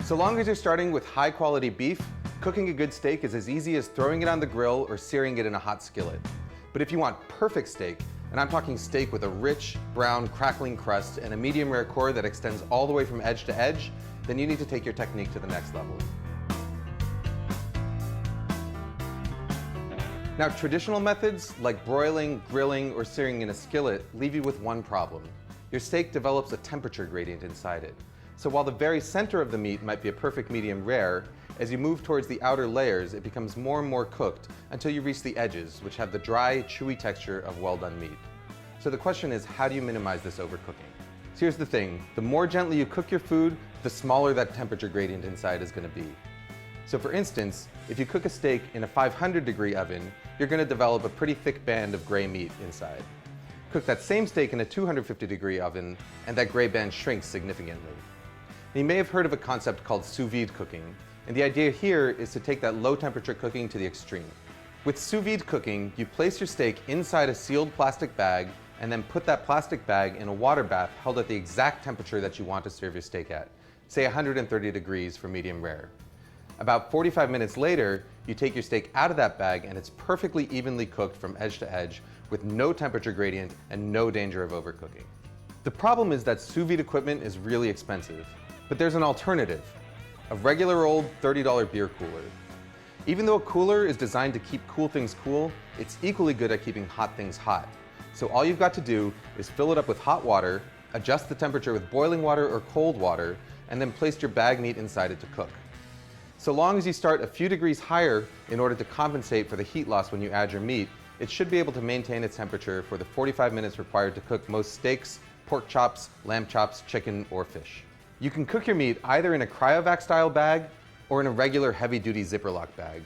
So long as you're starting with high quality beef, cooking a good steak is as easy as throwing it on the grill or searing it in a hot skillet. But if you want perfect steak, and I'm talking steak with a rich, brown, crackling crust and a medium rare core that extends all the way from edge to edge, then you need to take your technique to the next level. Now, traditional methods like broiling, grilling, or searing in a skillet leave you with one problem. Your steak develops a temperature gradient inside it. So while the very center of the meat might be a perfect medium rare, as you move towards the outer layers, it becomes more and more cooked until you reach the edges, which have the dry, chewy texture of well-done meat. So the question is, how do you minimize this overcooking? So here's the thing, the more gently you cook your food, the smaller that temperature gradient inside is going to be. So for instance, if you cook a steak in a 500-degree oven, you're going to develop a pretty thick band of gray meat inside. Cook that same steak in a 250-degree oven, and that gray band shrinks significantly. You may have heard of a concept called sous vide cooking, and the idea here is to take that low temperature cooking to the extreme. With sous vide cooking, you place your steak inside a sealed plastic bag and then put that plastic bag in a water bath held at the exact temperature that you want to serve your steak at, say 130 degrees for medium rare. About 45 minutes later, you take your steak out of that bag and it's perfectly evenly cooked from edge to edge with no temperature gradient and no danger of overcooking. The problem is that sous vide equipment is really expensive, but there's an alternative. A regular old $30 beer cooler. Even though a cooler is designed to keep cool things cool, it's equally good at keeping hot things hot. So all you've got to do is fill it up with hot water, adjust the temperature with boiling water or cold water, and then place your bag meat inside it to cook. So long as you start a few degrees higher in order to compensate for the heat loss when you add your meat, it should be able to maintain its temperature for the 45 minutes required to cook most steaks, pork chops, lamb chops, chicken, or fish. You can cook your meat either in a cryovac style bag or in a regular heavy duty zipper lock bag.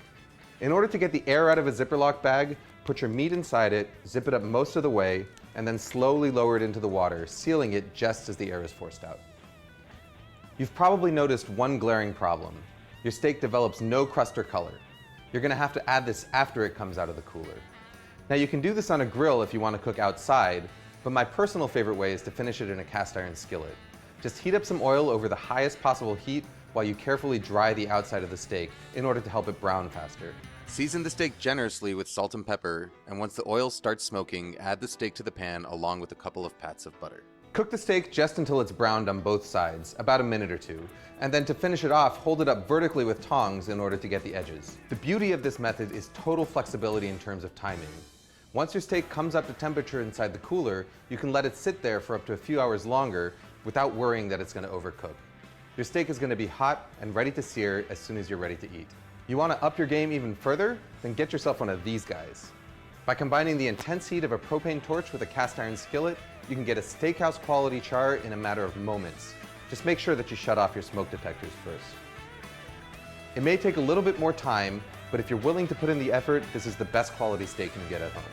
In order to get the air out of a zipper lock bag, put your meat inside it, zip it up most of the way, and then slowly lower it into the water, sealing it just as the air is forced out. You've probably noticed one glaring problem. Your steak develops no crust or color. You're gonna have to add this after it comes out of the cooler. Now you can do this on a grill if you want to cook outside, but my personal favorite way is to finish it in a cast iron skillet. Just heat up some oil over the highest possible heat while you carefully dry the outside of the steak in order to help it brown faster. Season the steak generously with salt and pepper, and once the oil starts smoking, add the steak to the pan along with a couple of pats of butter. Cook the steak just until it's browned on both sides, about a minute or two, and then to finish it off, hold it up vertically with tongs in order to get the edges. The beauty of this method is total flexibility in terms of timing. Once your steak comes up to temperature inside the cooler, you can let it sit there for up to a few hours longer without worrying that it's going to overcook. Your steak is going to be hot and ready to sear as soon as you're ready to eat. You want to up your game even further? Then get yourself one of these guys. By combining the intense heat of a propane torch with a cast iron skillet, you can get a steakhouse quality char in a matter of moments. Just make sure that you shut off your smoke detectors first. It may take a little bit more time, but if you're willing to put in the effort, this is the best quality steak you can get at home.